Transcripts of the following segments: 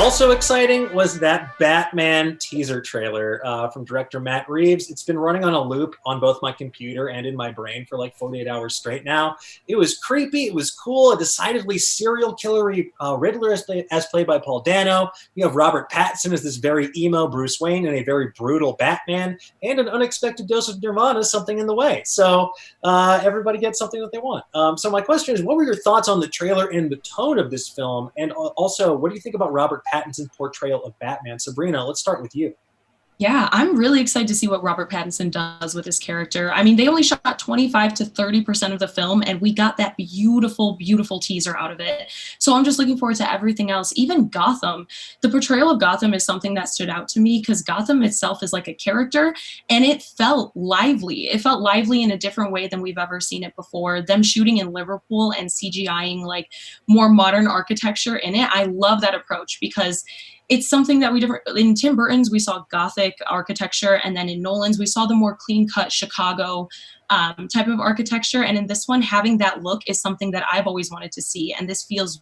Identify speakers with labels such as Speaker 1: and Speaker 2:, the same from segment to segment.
Speaker 1: Also exciting was that Batman teaser trailer from director Matt Reeves. It's been running on a loop on both my computer and in my brain for like 48 hours straight now. It was creepy. It was cool. A decidedly serial killer-y Riddler as played by Paul Dano. You have Robert Pattinson as this very emo Bruce Wayne and a very brutal Batman, and an unexpected dose of Nirvana, Something in the Way. So everybody gets something that they want. So my question is, what were your thoughts on the trailer and the tone of this film? And also, what do you think about Robert Pattinson's portrayal of Batman? Sabrina, let's start with you.
Speaker 2: Yeah, I'm really excited to see what Robert Pattinson does with his character. I mean, they only shot 25 to 30% of the film, and we got that beautiful, beautiful teaser out of it. So I'm just looking forward to everything else. Even Gotham. The portrayal of Gotham is something that stood out to me because Gotham itself is like a character, and it felt lively. It felt lively in a different way than we've ever seen it before. Them shooting in Liverpool and CGIing like more modern architecture in it. I love that approach because it's something that we different in Tim Burton's we saw Gothic architecture, and then in Nolan's we saw the more clean-cut Chicago type of architecture, and in this one having that look is something that I've always wanted to see, and this feels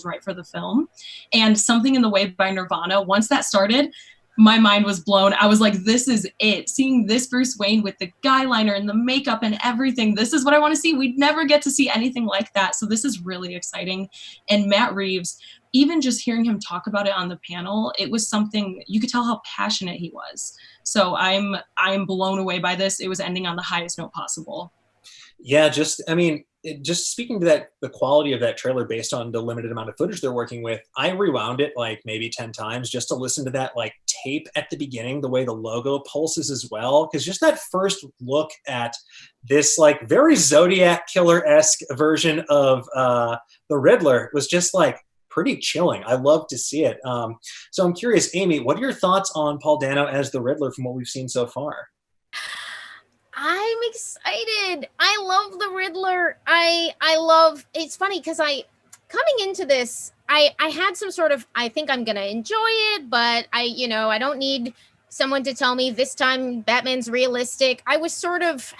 Speaker 2: right for the film. And Something in the Way by Nirvana, once that started, my mind was blown. I was like, this is it. Seeing this Bruce Wayne with the guy liner and the makeup and everything, this is what I want to see. We'd never get to see anything like that. So this is really exciting. And Matt Reeves, even just hearing him talk about it on the panel, it was something, you could tell how passionate he was. So I'm blown away by this. It was ending on the highest note possible.
Speaker 1: Yeah, just speaking to that, the quality of that trailer based on the limited amount of footage they're working with, I rewound it like maybe 10 times just to listen to that like tape at the beginning, the way the logo pulses as well. Because just that first look at this like very Zodiac killer-esque version of the Riddler was just like pretty chilling. I love to see it. So I'm curious, Amy, what are your thoughts on Paul Dano as the Riddler from what we've seen so far?
Speaker 3: I'm excited. I love the Riddler. I love, it's funny because coming into this, I had some sort of, I think I'm going to enjoy it, but I don't need someone to tell me this time Batman's realistic. I was sort of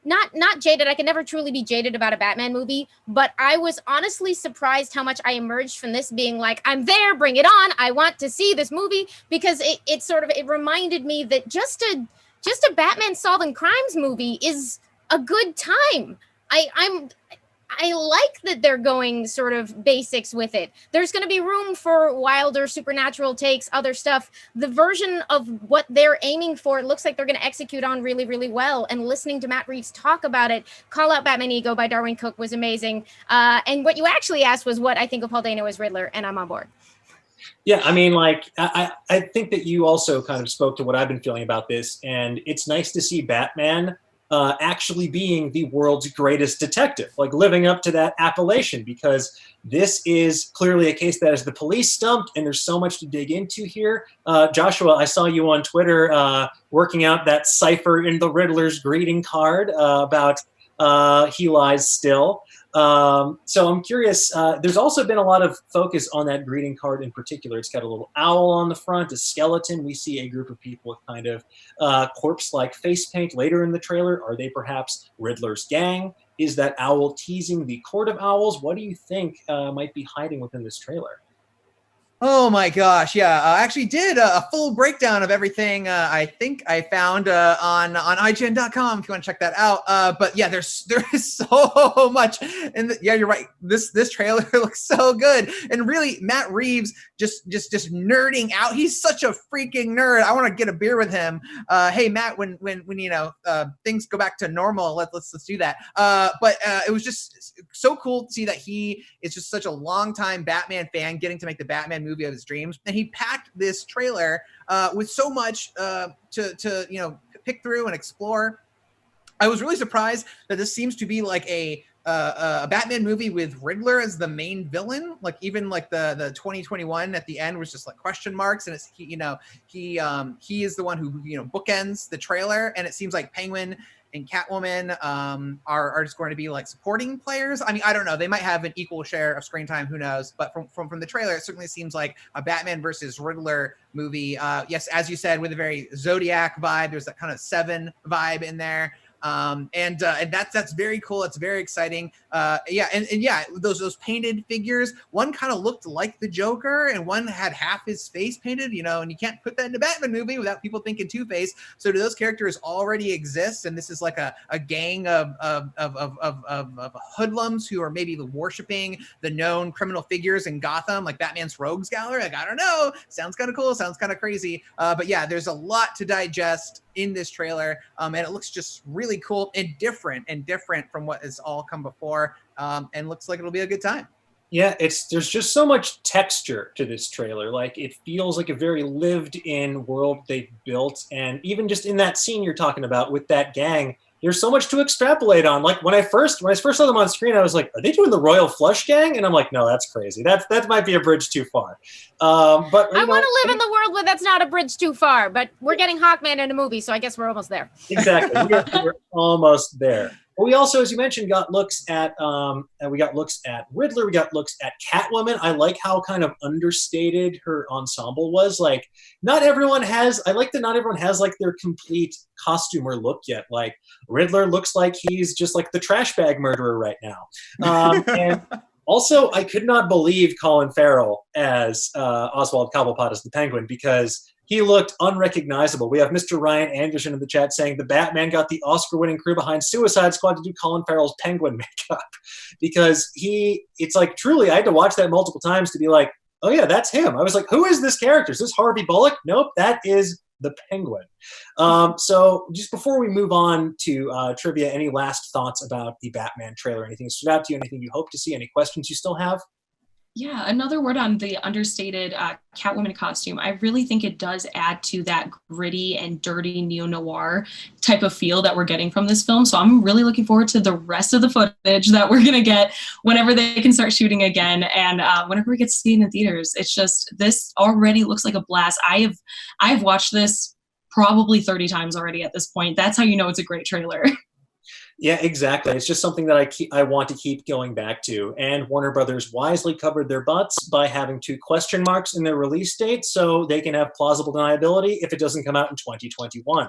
Speaker 3: not jaded. I can never truly be jaded about a Batman movie, but I was honestly surprised how much I emerged from this being like, I'm there, bring it on. I want to see this movie, because it reminded me that just a Batman solving crimes movie is a good time. I like that they're going sort of basics with it. There's going to be room for wilder supernatural takes, other stuff. The version of what they're aiming for, it looks like they're going to execute on really, really well. And listening to Matt Reeves talk about it, Call Out Batman Ego by Darwin Cook was amazing. And what you actually asked was what I think of Paul Dano as Riddler, and I'm on board.
Speaker 1: Yeah, I mean, like, I think that you also kind of spoke to what I've been feeling about this, and it's nice to see Batman actually being the world's greatest detective, like living up to that appellation, because this is clearly a case that is the police stumped, and there's so much to dig into here. Joshua, I saw you on Twitter working out that cipher in the Riddler's greeting card about He Lies Still. So I'm curious, there's also been a lot of focus on that greeting card in particular. It's got a little owl on the front, a skeleton. We see a group of people with kind of corpse-like face paint later in the trailer. Are they perhaps Riddler's gang? Is that owl teasing the Court of Owls? What do you think might be hiding within this trailer?
Speaker 4: Oh my gosh, yeah. I actually did a full breakdown of everything I think I found on IGN.com if you want to check that out. But yeah, there is so much. And yeah, you're right. This trailer looks so good. And really, Matt Reeves just nerding out. He's such a freaking nerd. I want to get a beer with him. Hey, Matt, when things go back to normal, let's do that. But it was just so cool to see that he is just such a longtime Batman fan, getting to make the Batman movie of his dreams, and he packed this trailer with so much to pick through and explore. I was really surprised that this seems to be like a Batman movie with Riddler as the main villain. Like even like the 2021 at the end was just like question marks, and it's he is the one who bookends the trailer, and it seems like Penguin and Catwoman are just going to be like supporting players. I mean, I don't know. They might have an equal share of screen time. Who knows? But from the trailer, it certainly seems like a Batman versus Riddler movie. Yes, as you said, with a very Zodiac vibe. There's that kind of Seven vibe in there. And that's very cool. It's very exciting. Those painted figures, one kind of looked like the Joker and one had half his face painted, and you can't put that in a Batman movie without people thinking Two-Face. So do those characters already exist? And this is like a gang of hoodlums who are maybe worshiping the known criminal figures in Gotham, like Batman's Rogues Gallery. Like, I don't know. Sounds kind of cool. Sounds kind of crazy. But yeah, there's a lot to digest in this trailer. And it looks just really cool and different from what has all come before. And looks like it'll be a good time.
Speaker 1: Yeah, there's just so much texture to this trailer. Like, it feels like a very lived-in world they've built. And even just in that scene you're talking about with that gang, there's so much to extrapolate on. Like, when I first saw them on screen, I was like, are they doing the Royal Flush Gang? And I'm like, no, that's crazy. That might be a bridge too far. But
Speaker 3: I want to live in the world where that's not a bridge too far, but we're getting Hawkman in a movie, so I guess we're almost there.
Speaker 1: Exactly. We're almost there. But we also, as you mentioned, got looks at Riddler. We got looks at Catwoman. I like how kind of understated her ensemble was. Like, not everyone has like their complete costume or look yet. Like, Riddler looks like he's just like the trash bag murderer right now. And also, I could not believe Colin Farrell as Oswald Cobblepot as the Penguin, because he looked unrecognizable. We have Mr. Ryan Anderson in the chat saying the Batman got the Oscar-winning crew behind Suicide Squad to do Colin Farrell's Penguin makeup, because it's like, truly, I had to watch that multiple times to be like, oh yeah, that's him. I was like, who is this character? Is this Harvey Bullock? Nope, that is the Penguin. So just before we move on to trivia, any last thoughts about the Batman trailer? Anything that stood out to you? Anything you hope to see? Any questions you still have?
Speaker 2: Yeah, another word on the understated Catwoman costume. I really think it does add to that gritty and dirty neo-noir type of feel that we're getting from this film. So I'm really looking forward to the rest of the footage that we're going to get whenever they can start shooting again, and whenever we get to see it in theaters. It's just, this already looks like a blast. I've watched this probably 30 times already at this point. That's how you know it's a great trailer.
Speaker 1: Yeah, exactly. It's just something that I want to keep going back to. And Warner Brothers wisely covered their butts by having 2 question marks in their release date so they can have plausible deniability if it doesn't come out in 2021.